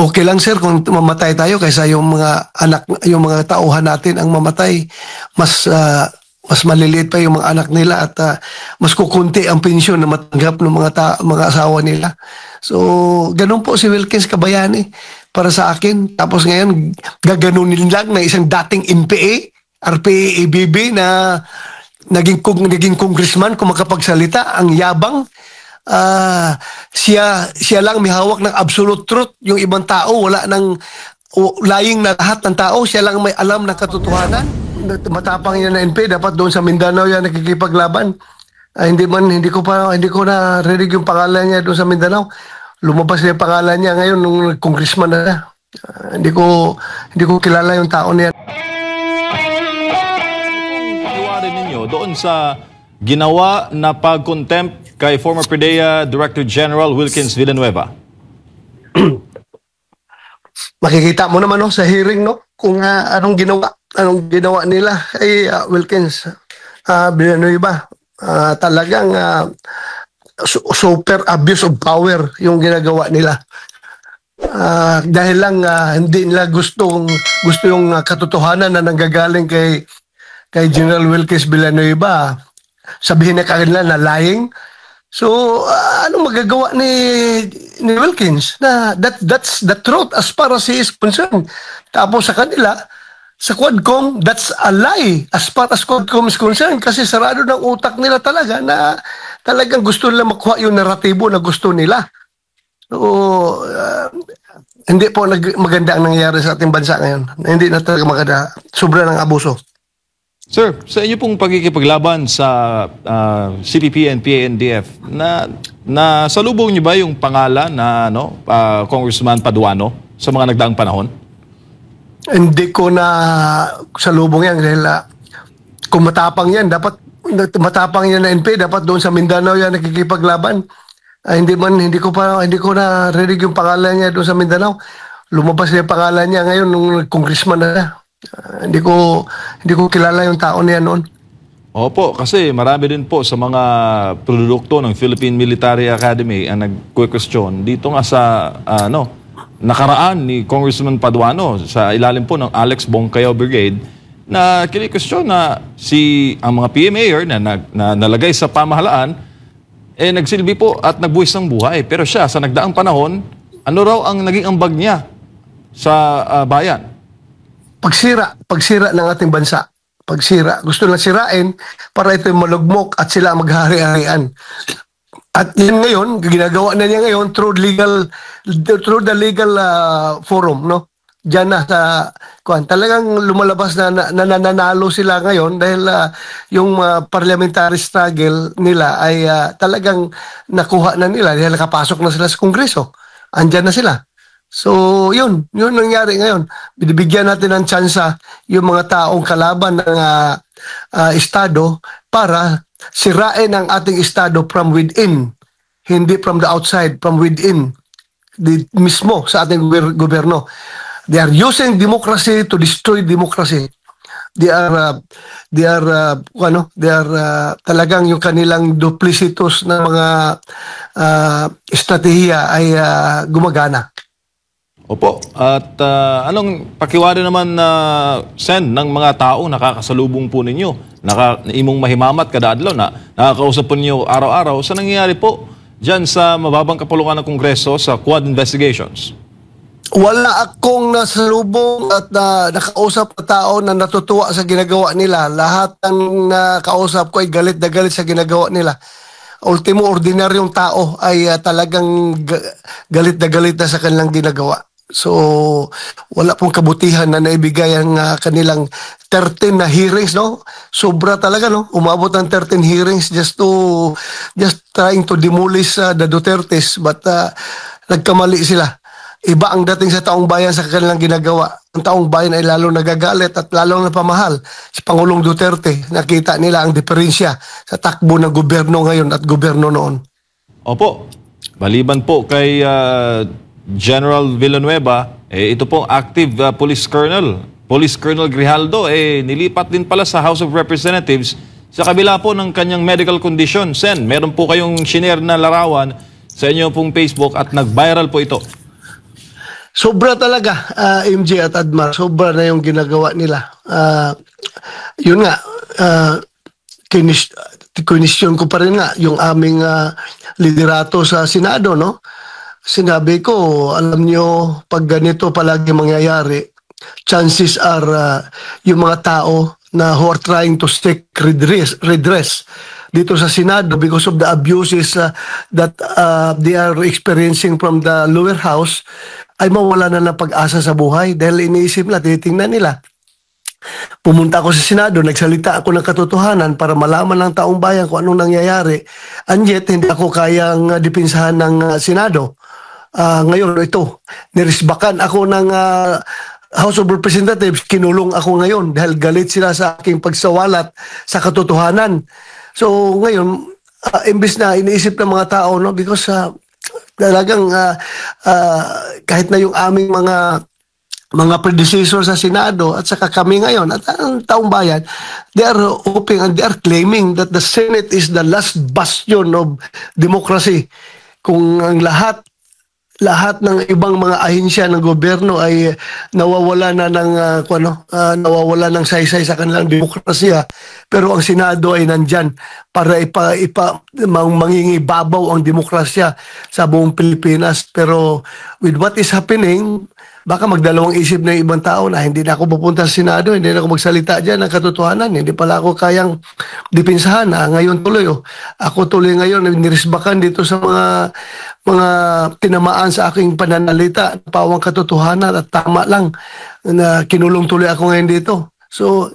Okay lang sir kung mamatay tayo kaysa yung mga anak, yung mga tauhan natin ang mamatay. Mas maliliit pa yung mga anak nila at mas kukunti ang pensyon na matanggap ng mga asawa nila. So, ganun po si Wilkins Kabayani para sa akin. Tapos ngayon, gaganunin lang na isang dating NPA, RPA, ABB na naging congressman kung makapagsalita, ang yabang. Siya lang may hawak ng absolute truth. Yung ibang tao, wala nang lying na lahat ng tao. Siya lang may alam ng katotohanan. Matapang yan na NP, dapat doon sa Mindanao yan nakikipaglaban. Hindi ko na rinig yung pangalan niya doon sa Mindanao. Lumabas na yung pangalan niya ngayon nung congressman na. Hindi ko kilala yung tao niya. Paniwarin ninyo doon sa ginawa na pag-contempt kay former PDEA Director General Wilkins Villanueva. Makikita mo naman sa hearing kung anong ginawa nila kay Wilkins Villanueva. Talagang super abuse of power yung ginagawa nila. Dahil lang hindi nila gusto yung katotohanan na nanggagaling kay General Wilkins Villanueva. Sabihin na kanila na lying. So, ano magagawa ni Wilkins? Na that's the truth as far as he is concerned. Tapos sa kanila, sa Quadcom, that's a lie as far as Quadcom is concerned kasi sarado ng utak nila talaga na talagang gusto nila makuha yung naratibo na gusto nila. So, hindi po maganda ang nangyayari sa ating bansa ngayon. Hindi na talaga maganda. Sobra ng abuso. Sir, sa inyo pong pagkikipaglaban sa CPP and PANDF, na salubong niyo ba yung pangalan na Congressman Paduano sa mga nagdaang panahon? Hindi ko na salubong yan dahil kung matapang yan, matapang yan na NP, dapat doon sa Mindanao yan nakikipaglaban. Hindi ko na rinig yung pangalan niya doon sa Mindanao. Lumabas na yung pangalan niya ngayon nung congressman na. Hindi ko kilala yung tao niya noon. Opo, kasi marami din po sa mga produkto ng Philippine Military Academy ang nag-question dito nga sa nakaraan ni Congressman Paduano sa ilalim po ng Alex Bongkayaw Brigade na kini-question na ang mga PMAer na nalagay sa pamahalaan nagsilbi po at nagbuwis ng buhay. Pero siya sa nagdaang panahon, ano raw ang naging ambag niya sa bayan? Pagsira ng ating bansa. Pagsira. Gusto lang sirain para ito malugmok at sila maghari-harian. At yun ngayon, ginagawa na niya ngayon through the legal forum, Diyan na sa talagang lumalabas na nananalo sila ngayon dahil yung parliamentary struggle nila ay talagang nakuha na nila dahil nakapasok na sila sa Kongreso. Andyan na sila. So, yun nangyari ngayon. Binibigyan natin ng tsansa yung mga taong kalaban ng Estado para sirain ang ating Estado from within, hindi from the outside, from within, mismo sa ating gobyerno. They are using democracy to destroy democracy. They are talagang yung kanilang duplicitous na mga estratehiya ay gumagana. Opo. At anong pakiwari naman Sen ng mga tao nakakasalubong po ninyo? Imong mahimamat kada adlaw na nakakausap po ninyo araw-araw. Sa nangyayari po dyan sa mababang kapulungan ng Kongreso sa Quad Investigations? Wala akong nasalubong at nakausap na tao na natutuwa sa ginagawa nila. Lahat ng nakausap ko ay galit na galit sa ginagawa nila. Ultimo, ordinaryong tao ay talagang galit na sa kanilang ginagawa. So, wala pong kabutihan na naibigay ang kanilang 13 na hearings, Sobra talaga, Umabot ng 13 hearings just trying to demolish the Dutertes, but nagkamali sila. Iba ang dating sa taong bayan sa kanilang ginagawa. Ang taong bayan ay lalo nagagalit at lalo napamahal si Pangulong Duterte. Nakita nila ang diferensya sa takbo ng gobyerno ngayon at gobyerno noon. Opo. Maliban po kay General Villanueva, ito pong active Police Colonel Grijaldo, nilipat din pala sa House of Representatives sa kabila po ng kanyang medical condition. Sen, meron po kayong shinare na larawan sa inyo pong Facebook at nag-viral po ito. Sobra talaga, MJ at Admar. Sobra na yung ginagawa nila. Yun nga, kinis kinisyon ko pa rin nga yung aming liderato sa Senado, no? Sinabi ko, alam nyo, pag ganito palagi mangyayari, chances are yung mga tao na who are trying to seek redress dito sa Senado because of the abuses that they are experiencing from the lower house ay mawala na ng pag-asa sa buhay dahil iniisip nila, titingnan nila. Pumunta ako sa Senado, nagsalita ako ng katotohanan para malaman ng taong bayan kung anong nangyayari. And yet, hindi ako kayang dipinsahan ng Senado. Ngayon, ito, nirisbakan ako ng House of Representatives, kinulong ako ngayon dahil galit sila sa aking pagsawalat sa katotohanan. So, ngayon, imbes na iniisip ng mga tao, no, because talagang kahit na yung aming mga predecessor sa Senado at saka kami ngayon at ang taong bayan, they are hoping and they are claiming that the Senate is the last bastion of democracy. Kung ang lahat ng ibang mga ahensya ng gobyerno ay nawawala na ng nawawala ng saysay sa kanilang demokrasya, pero ang Senado ay nandyan para mangingibabaw ang demokrasya sa buong Pilipinas. Pero with what is happening, baka magdalawang isip na yung ibang tao na hindi na ako pupunta sa Senado, hindi na ako magsalita dyan ng katotohanan, hindi pala ako kayang dipinsahan. Ngayon tuloy, ako tuloy ngayon, nirisbakan dito sa mga tinamaan sa aking pananalita, pawang katotohanan at tama lang na kinulong tuloy ako ngayon dito. So,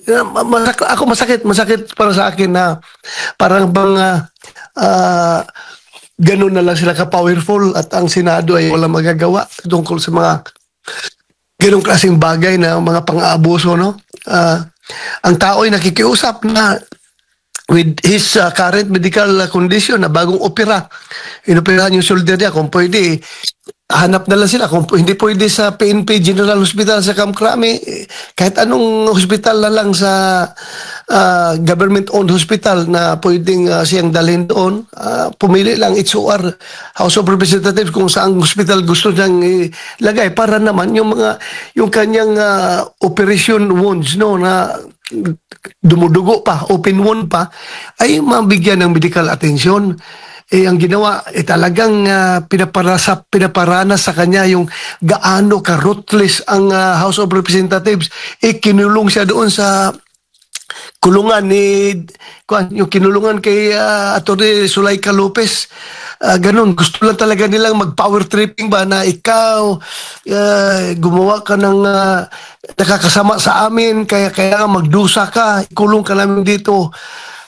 masakit para sa akin na parang bang ganun na lang sila ka-powerful at ang Senado ay walang magagawa tungkol sa mga ganong klaseng bagay na mga pang-aabuso, no? Ang tao ay nakikiusap na with his current medical condition na bagong opera. Inoperahan yung shoulder niya. Kung pwede, hanap na lang sila. Kung hindi pwede sa PNP General Hospital sa Camp Crame, kahit anong hospital na lang sa government-owned hospital na pwedeng siyang dalhin doon, pumili lang HOR, House of Representatives, kung saang hospital gusto niyang ilagay para naman yung kanyang operation wounds, no, na dumudugo pa, open wound pa, ay mabigyan ng medical attention. Ang ginawa, talagang pinaparana sa kanya yung gaano ka-ruthless ang House of Representatives. Kinulong siya doon sa kulungan yung kinulungan kay Atty. Zuleika Lopez. Ganun, gusto lang talaga nilang mag-power tripping ba na ikaw gumawa ka ng nakakasama sa amin, kaya nga magdusa ka, ikulong ka namin dito.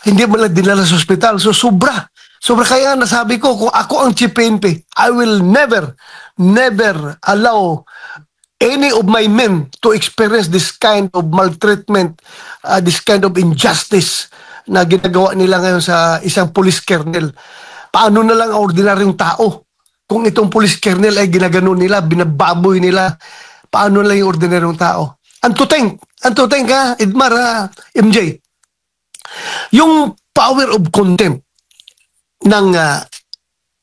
Hindi mo lang dinala sa ospital. So sobra kaya nga nasabi ko, kung ako ang chief PNP, I will never allow any of my men to experience this kind of maltreatment, this kind of injustice na ginagawa nila ngayon sa isang police colonel. Paano na lang ang ordinaryong tao? Kung itong police colonel ay ginagano nila, binababoy nila, paano lang yung ordinaryong tao? Antuteng ka, Edmar, MJ. Yung power of contempt ng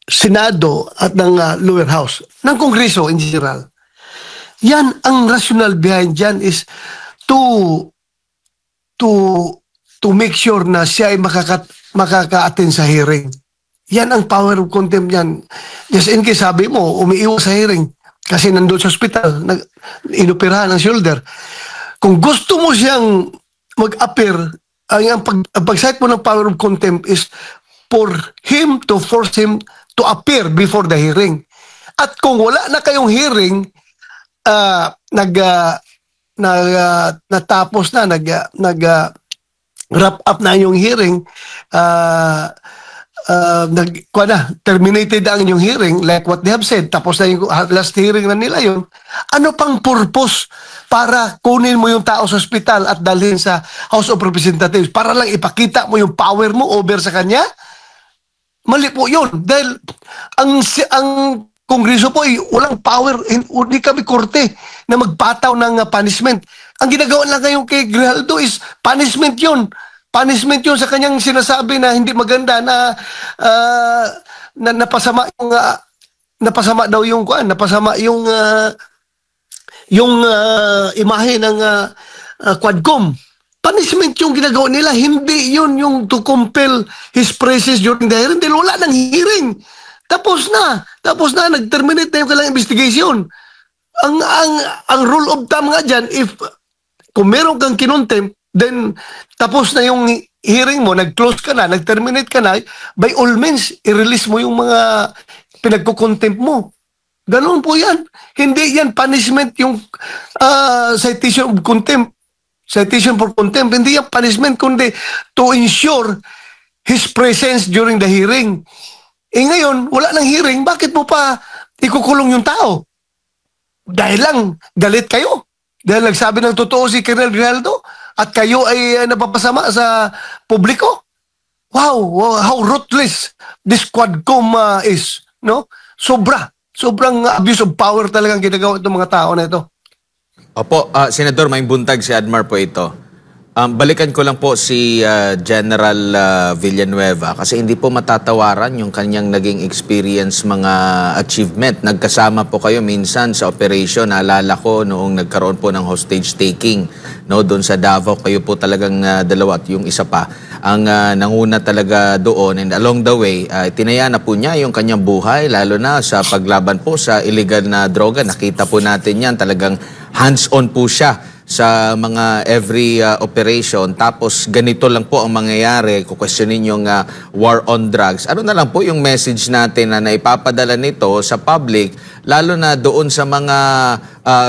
Senado at ng lower house, ng Kongreso in general, yan, ang rational behind dyan is to make sure na siya ay makaka-attend sa hearing. Yan ang power of contempt yan. Just in case, sabi mo, umiiwas sa hearing kasi nandun sa hospital, inoperahan ang shoulder. Kung gusto mo siyang mag-appear, ang pag-cite mo ng power of contempt is for him to force him to appear before the hearing. At kung wala na kayong hearing, natapos na, wrap up na yung hearing, terminated ang yung hearing, like what they have said, tapos na yung last hearing na nila yun, ano pang purpose para kunin mo yung tao sa ospital at dalhin sa House of Representatives para lang ipakita mo yung power mo over sa kanya? Mali po yun, dahil ang Kongreso po ay walang power, hindi kami korte na magpataw ng punishment. Ang ginagawa lang ngayon kay Grijaldo is punishment yun. Punishment yun sa kanyang sinasabi na hindi maganda na napasama daw yung yung imahe ng Quadcom. Punishment yung ginagawa nila, hindi yun yung to compel his presence during the hearing dahil wala ng hearing. Tapos na, nag-terminate na yung kailangang investigation. Ang rule of thumb nga dyan, if kung meron kang kinontempt, then tapos na yung hearing mo, nag-close ka na, nag-terminate ka na, by all means, i-release mo yung mga pinagkukontempt mo. Ganoon po yan. Hindi yan punishment yung citation of contempt. Citation for contempt. Hindi yan punishment, kundi to ensure his presence during the hearing. Ngayon, wala nang hearing, bakit mo pa ikukulong yung tao? Dahil lang, galit kayo. Dahil nagsabi ng totoo si Colonel Rinaldo at kayo ay napapasama sa publiko. Wow, how ruthless this Quadcom is. No? Sobrang abuse of power talagang ginagawa itong mga tao na ito. Opo, Senador, may buntag si Admar po ito. Balikan ko lang po si General Villanueva kasi hindi po matatawaran yung kanyang naging experience, mga achievement. Nagkasama po kayo minsan sa operation. Naalala ko noong nagkaroon po ng hostage taking, no, doon sa Davao. Kayo po talagang dalawa at yung isa pa ang nanguna talaga doon. And along the way, tinaya na po niya yung kanyang buhay, lalo na sa paglaban po sa illegal na droga. Nakita po natin yan, talagang hands-on po siya sa mga every operation. Tapos ganito lang po ang mangyayari, kukwestiyonin yung war on drugs. Ano na lang po yung message natin na naipapadala nito sa public, lalo na doon sa mga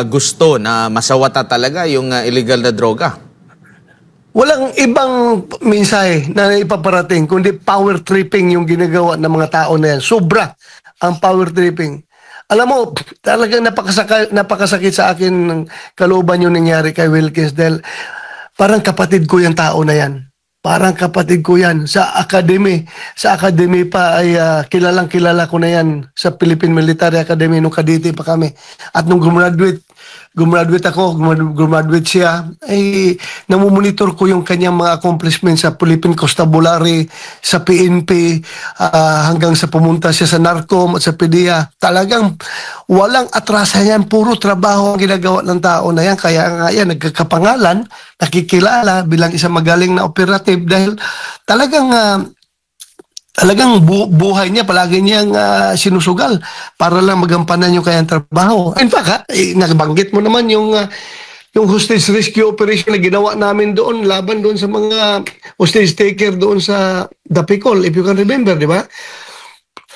gusto na masawata talaga yung illegal na droga? Walang ibang mensahe na ipaparating, kundi power tripping yung ginagawa ng mga tao na yan. Sobra ang power tripping. Alam mo, talagang napakasakit sa akin ng kalooban yung nangyari kay Wilkins dahil parang kapatid ko yung tao na yan. Parang kapatid ko yan. Sa academy pa ay kilalang kilala ko na yan sa Philippine Military Academy nung Cavite pa kami. At nung gumraduate siya, ay namumonitor ko yung kanyang mga accomplishments sa Philippine Constabulary, sa PNP, hanggang sa pumunta siya sa NARCOM at sa PDEA. Talagang walang atrasan yan, puro trabaho ang ginagawa ng tao na yan. Kaya nga yan, nagkakapangalan, nakikilala bilang isang magaling na operative dahil talagang buhay niya, palagi niyang sinusugal para lang magampanan yung kanyang trabaho. In fact, nabanggit mo naman yung hostage rescue operation na ginawa namin doon, laban doon sa mga hostage taker doon sa Dapicol, if you can remember, di ba?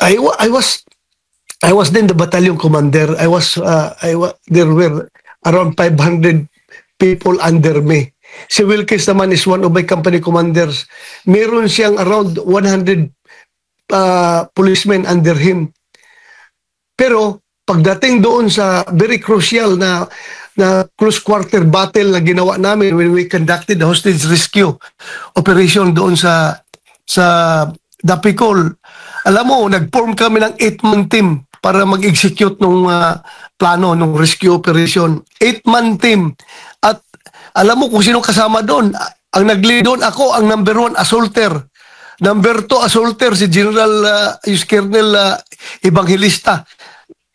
I was then the battalion commander. There were around 500 people under me. Si Wilkins naman is one of my company commanders. Meron siyang around 100 policemen under him. Pero pagdating doon sa very crucial na close quarter battle na ginawa namin when we conducted the hostage rescue operation doon sa Dapicol, alam mo, nag-form kami ng 8-man team para mag-execute nung plano, nung rescue operation. 8-man team. At alam mo kung sino kasama doon? Ang nag-lead doon, ako ang number 1 assaulter. Number 2 assaulter, si General Colonel Evangelista,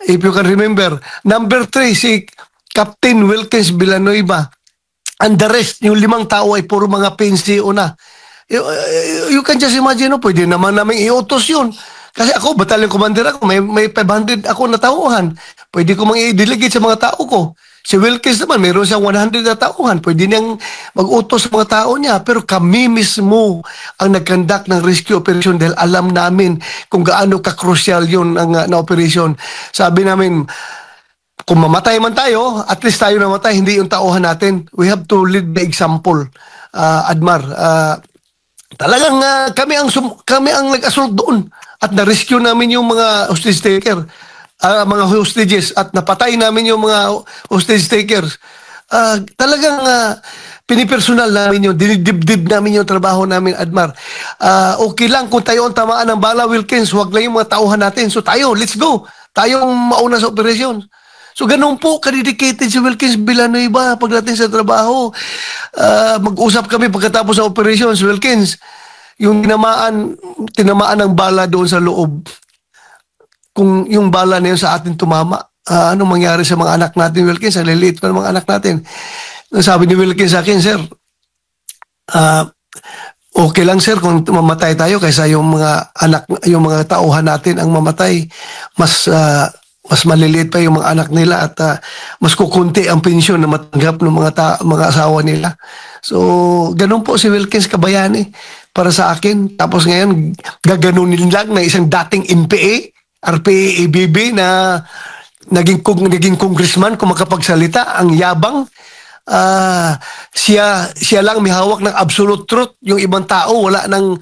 if you can remember. Number 3, si Captain Wilkins Villanueva. And the rest, yung 5 tao ay puro mga PNCO na. You can just imagine, no? Pwede naman namin iutos yun. Kasi ako, battalion commander ako, may 500 ako na tauhan. Pwede ko mang i-delegate sa mga tao ko. Si Wilkins naman, mayroon siyang 100 na tauhan. Pwede niyang mag-utos sa mga tao niya. Pero kami mismo ang nag-conduct ng rescue operation dahil alam namin kung gaano ka-crucial yun ang na operation. Sabi namin, kung mamatay man tayo, at least tayo namatay, hindi yung tauhan natin. We have to lead the example, Admar. Talagang kami ang nag-assault doon at na-rescue namin yung mga hostage taker. Mga hostages at napatay namin yung mga hostage takers. Talagang pinipersonal namin yun, dinidibdib namin yung trabaho namin, Admar. Okay lang kung tayo ang tamaan ng bala, Wilkins, huwag lang yung mga tauhan natin. So tayo, let's go. Tayong mauna sa operasyon. So ganun po, kadedicated si Wilkins Villanueva pagdating sa trabaho. Mag-usap kami pagkatapos sa operasyon, si Wilkins. Yung tinamaan ng bala doon sa loob. Kung yung bala na yun sa atin tumama, anong mangyari sa mga anak natin, Wilkins? Ang liliit pa ng mga anak natin. Sabi ni Wilkins sa akin, sir, okay lang sir kung mamatay tayo kaysa yung mga anak, yung mga tauhan natin ang mamatay. Mas maliliit pa yung mga anak nila at mas kukunti ang pensyon na matanggap ng mga asawa nila. So, ganun po si Wilkins Kabayani para sa akin. Tapos ngayon, gaganunin lang na isang dating NPA, RPA, ABB na naging congressman kung makapagsalita, ang yabang. Siya lang may hawak ng absolute truth. Yung ibang tao, wala nang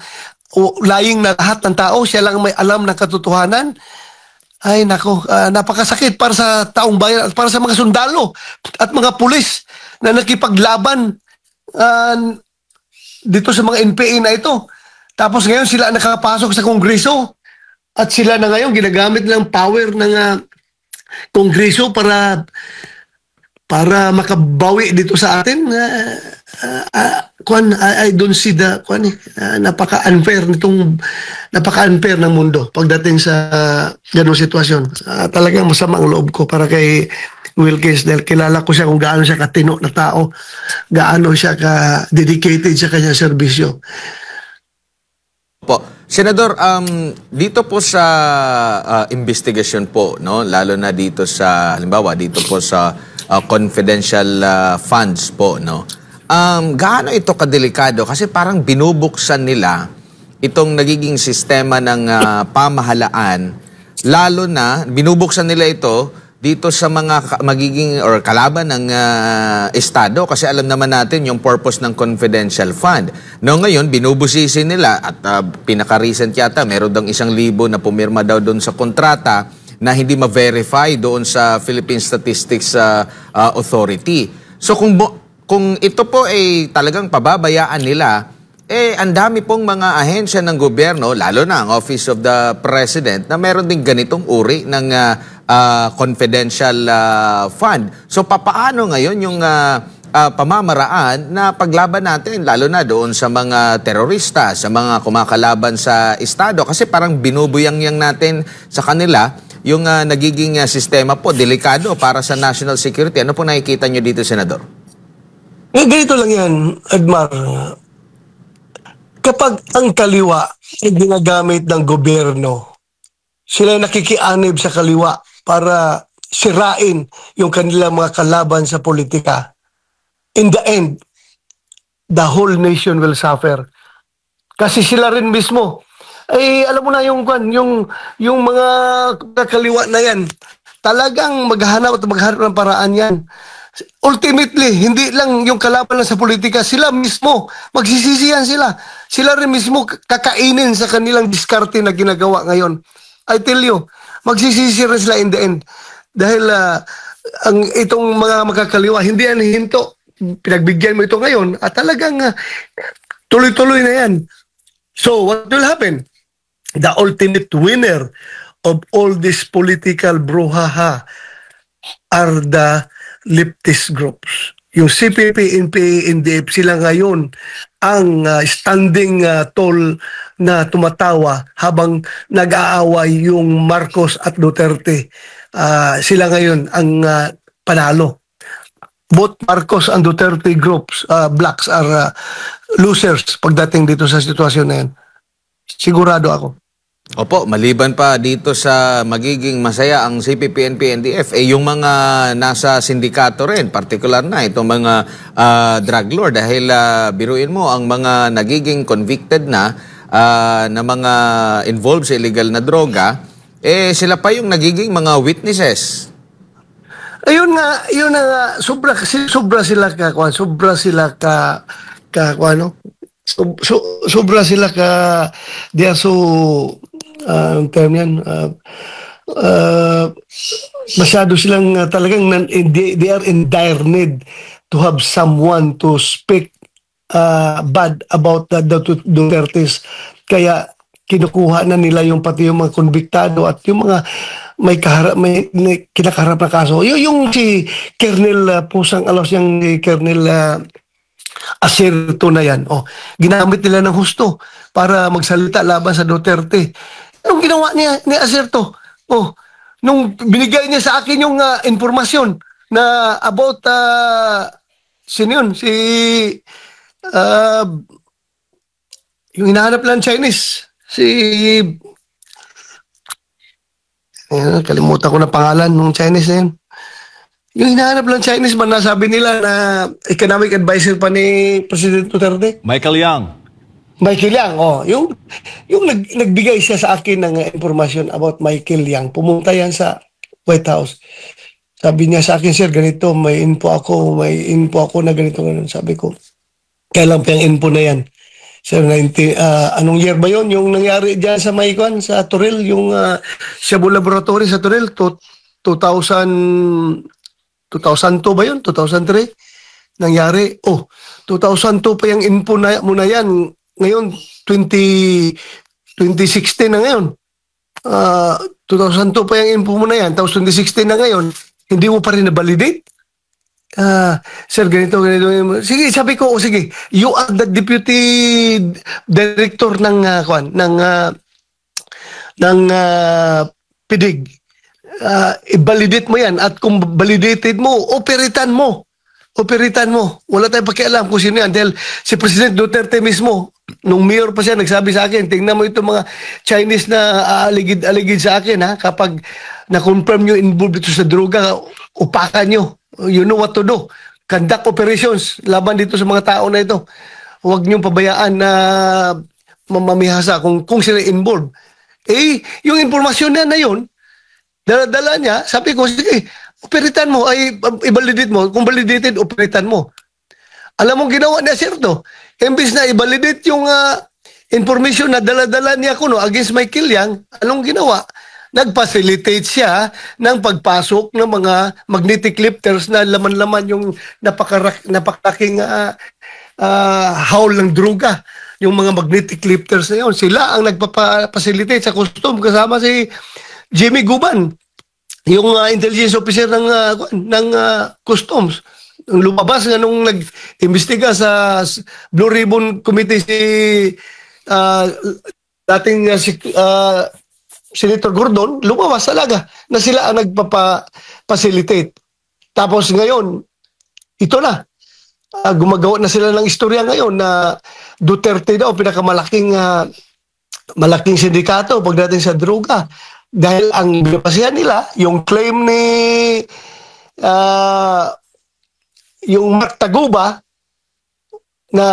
lying na lahat ng tao. Siya lang may alam ng katotohanan. Ay nako, napakasakit para sa taong bayan at para sa mga sundalo at mga pulis na nakipaglaban dito sa mga NPA na ito. Tapos ngayon sila nakapasok sa Kongreso at sila na ngayon ginagamit ng power ng Kongreso para makabawi dito sa atin. I don't see the napaka-unfair ng mundo pagdating sa ganung sitwasyon. Talagang masama ang loob ko para kay Wilkins dahil kilala ko siya kung gaano siya katino na tao, gaano siya ka-dedicated sa kanyang serbisyo. Po. Senador, dito po sa investigasyon po, no, lalo na dito sa halimbawa dito po sa confidential funds po, no. Gaano ito kadelikado kasi parang binubuksan nila itong nagiging sistema ng pamahalaan, lalo na binubuksan nila ito dito sa mga magiging or kalaban ng estado kasi alam naman natin yung purpose ng confidential fund. No, ngayon binubusisi nila at pinaka-recent yata meron daw 1,000 na pumirma daw doon sa kontrata na hindi ma-verify doon sa Philippine Statistics Authority. So kung ito po ay talagang pababayaan nila, ang dami pong mga ahensya ng gobyerno, lalo na ang Office of the President, na meron din ganitong uri ng confidential fund. So papaano ngayon yung pamamaraan na paglaban natin, lalo na doon sa mga terorista, sa mga kumakalaban sa estado? Kasi parang binubuyang-yang natin sa kanila yung nagiging sistema po, delikado para sa national security. Ano po nakikita nyo dito, Senador? Ganito lang yan, Edmar. Kapag ang kaliwa ay ginagamit ng gobyerno, sila nakikianib sa kaliwa para sirain yung kanilang mga kalaban sa politika. In the end, the whole nation will suffer. Kasi sila rin mismo, alam mo na yung mga kaliwa na yan, talagang maghanap ng paraan yan. Ultimately, hindi lang yung kalaban lang sa politika, sila mismo, magsisisihan sila. Sila rin mismo kakainin sa kanilang diskarte na ginagawa ngayon. I tell you, magsisisi rin sila in the end. Dahil itong mga magkakaliwa, hindi yan hinto. Pinagbigyan mo ito ngayon at talagang tuloy-tuloy na yan. So, what will happen? The ultimate winner of all this political brouhaha are the leftist groups. Yung CPP, NPA, NDF, sila ngayon ang standing tall na tumatawa habang nag-aaway yung Marcos at Duterte. Sila ngayon ang panalo. Both Marcos and Duterte groups, blacks are losers pagdating dito sa sitwasyon na yan. Sigurado ako. Opo, maliban pa dito sa magiging masaya ang CPP, NP, NDF, yung mga nasa sindikato rin, particular na itong mga drug lord dahil biruin mo ang mga nagiging convicted na mga involved sa illegal na droga, sila pa yung nagiging mga witnesses. Ayun nga, sobra sila they are so ang term yan, masyado silang talagang they are in dire need to have someone to speak bad about the Dutertes. Kaya kinukuha na nila yung pati yung mga konbiktado at yung mga may kinakaharap na kaso. Yung si Colonel Pusang Alos, yung Colonel Acerto na yan. Ginamit nila ng husto para magsalita laban sa Duterte. Anong ginawa niya ni Acerto? nung binigay niya sa akin yung informasyon na about sino yun? Uh, yung hinahanap lang Chinese. Kalimutan ko na pangalan ng Chinese na yun. Yung hinahanap lang Chinese man, nasabi nila na economic advisor pa ni President Duterte. Michael Yang. Michael Yang, yung nagbigay siya sa akin ng information about Michael Yang. Pumunta yan sa White House. Sabi niya sa akin, sir, ganito, may info ako na ganito. Sabi ko, kailan pa yung info na yan? Sir, anong year ba yun? Yung nangyari dyan sa Maykwan, sa Toril, yung Shabu Laboratory sa Toril, 2002 ba yun? 2003? Nangyari. 2002 pa yung info na muna yan. Ngayon, 2016 na ngayon. 2002 pa yung info mo na yan. Tapos 2016 na ngayon, hindi mo pa rin na-validate? Sir, ganito. Sige, sabi ko, sige, you are the deputy director ng PIDIG. I-validate mo yan. At kung validated mo, operitan mo. Wala tayong pakialam kung sino yan. Dahil si President Duterte mismo, nung mayor pa siya, nagsabi sa akin, tingnan mo itong mga Chinese na aligid sa akin, ha? Kapag na-confirm nyo involved dito sa droga, upakan nyo. You know what to do. Conduct operations laban dito sa mga tao na ito. Huwag nyo pabayaan na mamamihasa kung sila involved. Yung informasyon na yun, dala niya, sabi ko, sige, operitan mo, i-validate mo. Kung validated, operitan mo. Alam mo ginawa niya, sir, to? Imbis na i-validate yung information na dala-dala niya against Michael Yang, anong ginawa? Nag-facilitate siya ng pagpasok ng mga magnetic lifters na laman-laman yung napakalaking haul ng droga. Yung mga magnetic lifters na yun, sila ang nagpa-facilitate sa custom kasama si Jimmy Guban, yung intelligence officer ng customs. Lumabas nga nung nag-imbestiga sa Blue Ribbon Committee si dating Senator Gordon, lumabas talaga na sila ang nagpapa-facilitate. Tapos ngayon, ito na. Gumagawa na sila ng istorya ngayon na Duterte daw, pinakamalaking sindikato pagdating sa droga. Dahil ang binapasihan nila, yung claim ni yung Mark Taguba na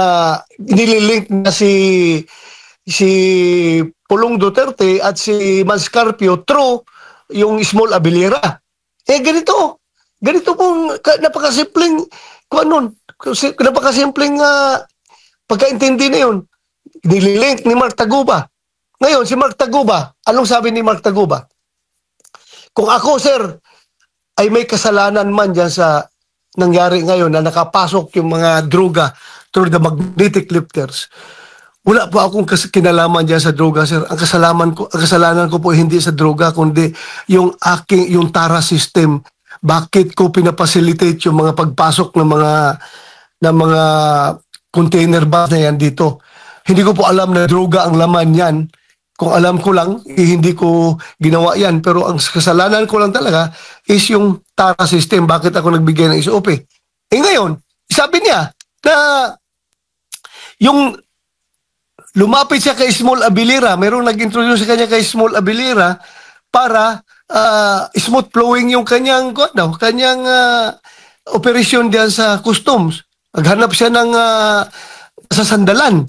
nililink na si Pulong Duterte at si Manscarpio through yung Small Abiliera. Ganito pong napakasimpleng napakasimpleng pagkaintindi na yun. Nililink ni Mark Taguba. Ngayon, si Mark Taguba, anong sabi ni Mark Taguba? Kung ako, sir, ay may kasalanan man dyan sa nangyari ngayon na nakapasok yung mga droga through the magnetic lifters, wala po akong kinalaman dyan sa droga, sir. Ang kasalanan ko po hindi sa droga, kundi yung TARA system. Bakit ko pinapacilitate yung mga pagpasok ng mga container bus na yan dito? Hindi ko po alam na droga ang laman yan. Kung alam ko lang, hindi ko ginawa yan. Pero ang kasalanan ko lang talaga is yung TARA system. Bakit ako nagbigay ng SOP? Ngayon, sabi niya na yung lumapit siya kay Small Abilira, mayroong nag-introduce sa kanya kay Small Abilira para smooth flowing yung kanyang operasyon diyan sa customs. Naghanap siya ng sasandalan.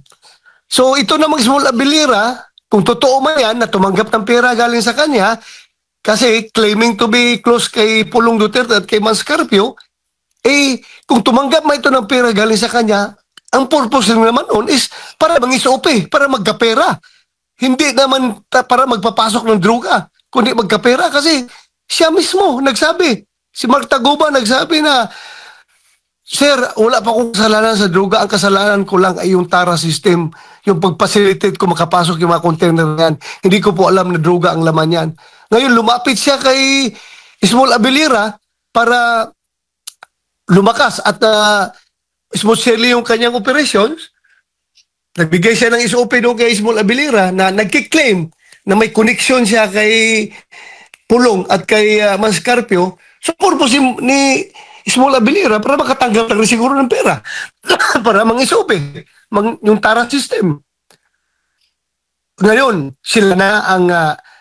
So ito namang Small Abilira, kung totoo man yan na tumanggap ng pera galing sa kanya, kasi claiming to be close kay Pulong Duterte at kay Manscarpio, kung tumanggap man ito ng pera galing sa kanya, ang purpose naman on is para mang-SOP, para magkapera. Hindi naman para magpapasok ng droga, kundi magkapera kasi siya mismo nagsabi. Si Mark Taguba nagsabi na, sir, wala pa akong kasalanan sa droga. Ang kasalanan ko lang ay yung TARA system, yung pag-facilitate ko makapasok yung mga container yan. Hindi ko po alam na droga ang laman yan. Ngayon, lumapit siya kay Small Abilira para lumakas at smoothly yung kanyang operations. Nagbigay siya ng SOP doon kay Small Abilira na nagkiklaim na may connection siya kay Pulong at kay Manscarpio, so purpose ni Small Abilira para makatanggap lang rin siguro ng pera para mangisope, yung TARA system. Ngayon, sila na ang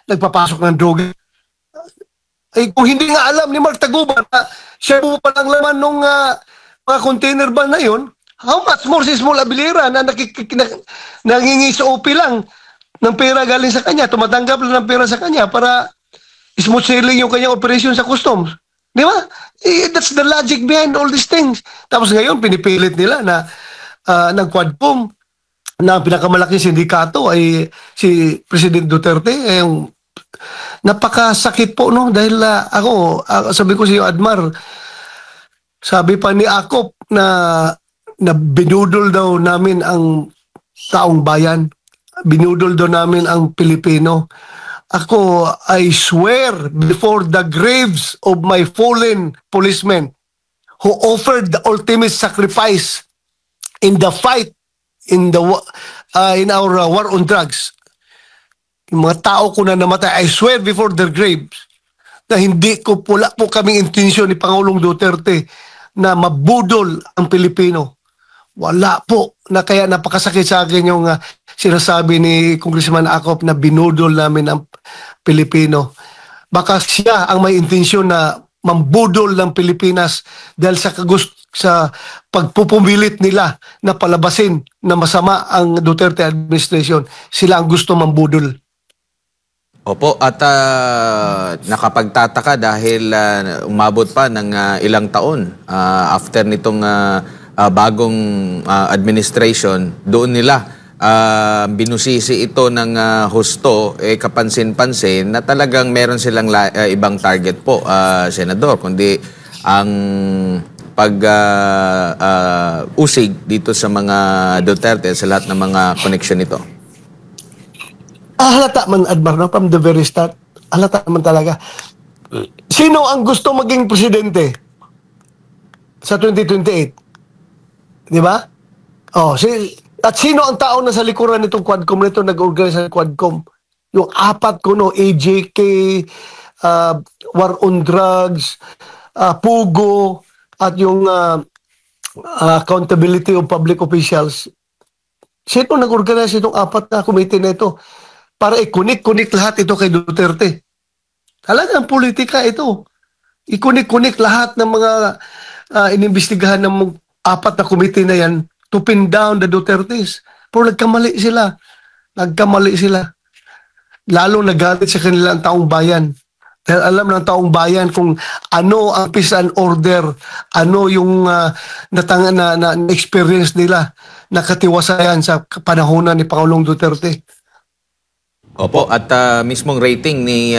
nagpapasok ng droga. Ay, kung hindi nga alam ni Mark Taguba na siya po palang laman nung mga container van na yun, how much more si Small Abilira na nangingi-SOP lang ng pera galing sa kanya, tumatanggap lang ng pera sa kanya para smooth sailing yung kanyang operation sa customs. Di ba? That's the logic behind all these things. Tapos ngayon, pinipilit nila na ng Quadcom na ang pinakamalaking sindikato ay si President Duterte. Yung napakasakit po, no? Dahil ako, sabi ko sa iyo, Admar, sabi pa ni Akop na binudol daw namin ang taong bayan. Binudol daw namin ang Pilipino. Ako, I swear before the graves of my fallen policemen who offered the ultimate sacrifice in the fight in our war on drugs. Yung mga tao ko na namatay, I swear before their graves na hindi ko pula po kaming intensyon ni Pangulong Duterte na mabudol ang Pilipino. Wala po. Na kaya napakasakit sa akin yung sinasabi ni Congressman Acop na binudol namin ang Pilipino. Baka siya ang may intensyon na mambudol ng Pilipinas dahil sa pagpupumilit nila na palabasin na masama ang Duterte administration. Sila ang gusto mambudol. Opo, at nakapagtataka dahil umabot pa ng ilang taon after nitong bagong administration, doon nila binusisi ito ng husto, kapansin-pansin na talagang meron silang ibang target po, Senador, kundi ang pag-usig dito sa mga Duterte sa lahat ng mga connection nito. Halata man, Admar, no? From the very start, halata man talaga. Sino ang gusto maging presidente sa 2028? Di ba? At sino ang tao na sa likuran nitong Quadcom nito nag-organize ng Quadcom? Yung apat ko, no? AJK, War on Drugs, Pugo, at yung Accountability of Public Officials. Sino nag-organize itong apat na committee na ito? Para i-connect lahat ito kay Duterte. Talagang politika ito. I-connect lahat ng mga inimbestigahan ng apat na committee na yan to pin down the Dutertes. Pero nagkamali sila. Lalo nagalit sa kanila ang taong bayan. Dahil alam ng taong bayan kung ano ang peace and order, ano yung na-experience nila, nakatiwasayan sa panahonan ni Pangulong Duterte. Opo, at mismong rating ni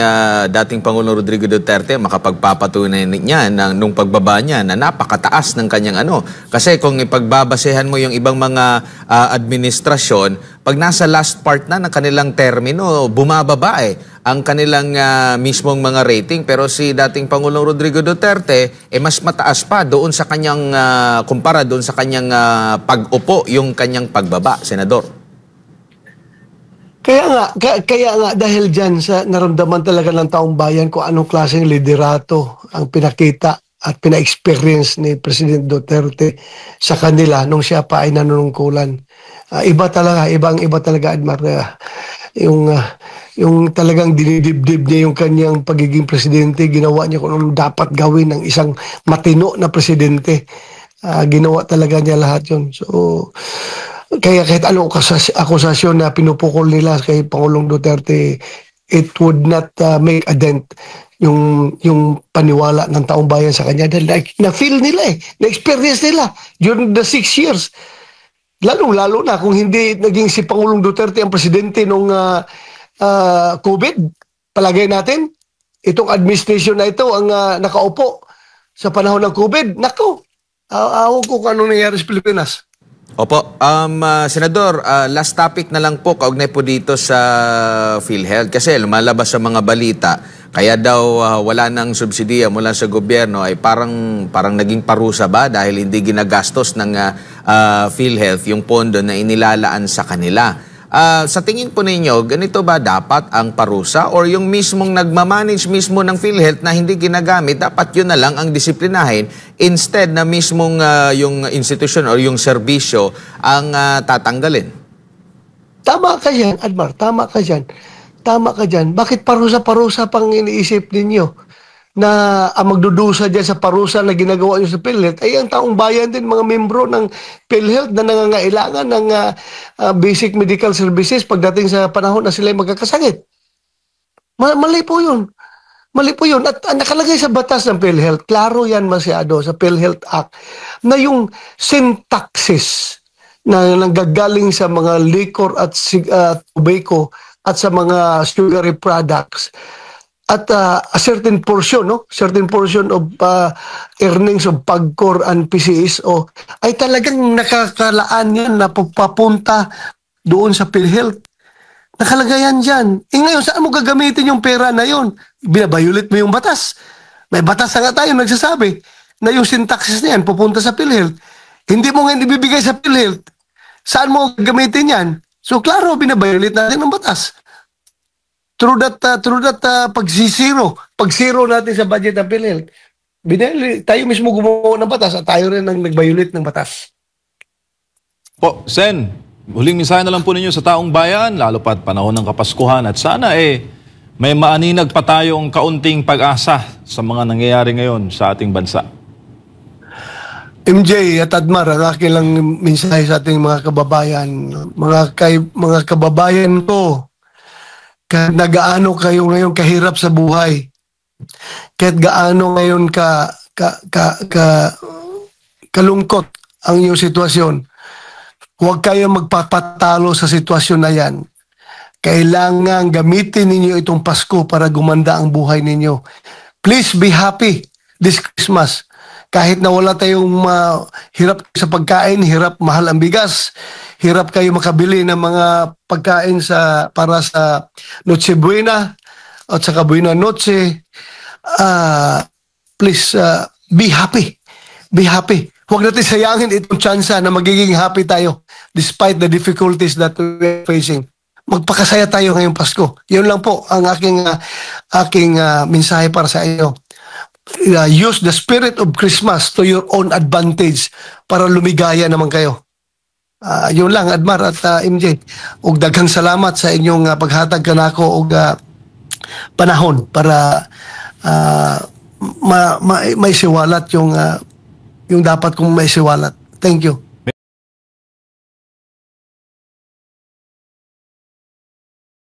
dating Pangulong Rodrigo Duterte makapagpapatunay niya nung pagbaba niya na napakataas ng kanyang ano. Kasi kung ipagbabasehan mo yung ibang mga administrasyon, pag nasa last part na ng kanilang termino, bumababa ang kanilang mismong mga rating. Pero si dating Pangulong Rodrigo Duterte, mas mataas pa doon sa kanyang, kumpara doon sa kanyang pag-upo, yung kanyang pagbaba, Senador. Kaya nga dahil dyan sa naramdaman talaga ng taong bayan kung anong klaseng liderato ang pinakita at pina-experience ni President Duterte sa kanila nung siya pa ay nanunungkulan. Iba talaga, ibang-iba talaga, Admar. Yung talagang dinidibdib niya yung kanyang pagiging presidente, ginawa niya kung anong dapat gawin ng isang matino na presidente. Ginawa talaga niya lahat yun. So, kaya kahit anong akusasyon na pinupukol nila kay Pangulong Duterte, it would not make a dent yung paniwala ng taong bayan sa kanya dahil na-feel nila na-experience nila during the 6 years. Lalo na kung hindi naging si Pangulong Duterte ang presidente nung COVID, palagay natin, itong administration na ito ang nakaupo sa panahon ng COVID. Nako, awan ko kung anong nangyari sa Pilipinas. Opo. Senador, last topic na lang po, kaugnay po dito sa PhilHealth. Kasi lumalabas sa mga balita, kaya daw wala nang subsidiya mula sa gobyerno ay parang naging parusa ba dahil hindi ginagastos ng PhilHealth yung pondo na inilalaan sa kanila. Sa tingin po ninyo, ganito ba dapat ang parusa or yung mismong nagmamanage mismo ng PhilHealth na hindi ginagamit, dapat yun na lang ang disiplinahin instead na mismong yung institution or yung serbisyo ang tatanggalin? Tama ka dyan, Admar. Tama ka dyan. Tama ka dyan. Bakit parusa-parusa pang iniisip ninyo? Na ang magdudusa dyan sa parusa na ginagawa nyo sa PhilHealth ay ang taong bayan din, mga membro ng PhilHealth na nangangailangan ng basic medical services pagdating sa panahon na sila ay magkakasakit. Mali po yun. Mali po yun. At nakalagay sa batas ng PhilHealth, klaro yan masyado sa PhilHealth Act, na yung syntaxis na nanggagaling sa mga liquor at tobacco at sa mga sugary products, at a certain portion, certain portion of earnings of PAGCOR and PCSO ay talagang nakakalaan yan na papunta doon sa PhilHealth. Nakalagay yan dyan. Ngayon, saan mo gagamitin yung pera na yun? Binabayulit mo yung batas. May batas na nga tayo nagsasabi na yung syntaxis na yan pupunta sa PhilHealth. Hindi mo nga ibibigay sa PhilHealth. Saan mo gagamitin yan? So, klaro, binabayulit natin ng batas. Through that pag-zero natin sa budget ng PhilHealth, tayo mismo gumawa ng batas at tayo rin ang nag-violate ng batas. Po, Sen, huling mensahe na lang po ninyo sa taong bayan, lalo pat panahon ng Kapaskuhan, at sana may maaninag pa tayong kaunting pag-asa sa mga nangyayari ngayon sa ating bansa. MJ at Admar, ang aking lang mensahe sa ating mga kababayan, mga kababayan ko, kahit na gaano kayo ngayon kahirap sa buhay, kahit gaano ngayon kalungkot ang iyong sitwasyon, huwag kayo magpapatalo sa sitwasyon na yan. Kailangan gamitin ninyo itong Pasko para gumanda ang buhay ninyo. Please be happy this Christmas. Kahit na wala tayong hirap sa pagkain, hirap mahal ang bigas, hirap kayo makabili ng mga pagkain para sa Noche Buena at saka Buena Noche, please be happy. Be happy. Huwag natin sayangin itong tsansa na magiging happy tayo despite the difficulties that we're facing. Magpakasaya tayo ngayong Pasko. Yun lang po ang aking mensahe para sa inyo. Use the spirit of Christmas to your own advantage para lumigaya naman kayo. Yun lang, Admar at MJ. Ug daghang salamat sa inyong paghatag kanako og panahon para may siwalat yung dapat kong may siwalat. Thank you.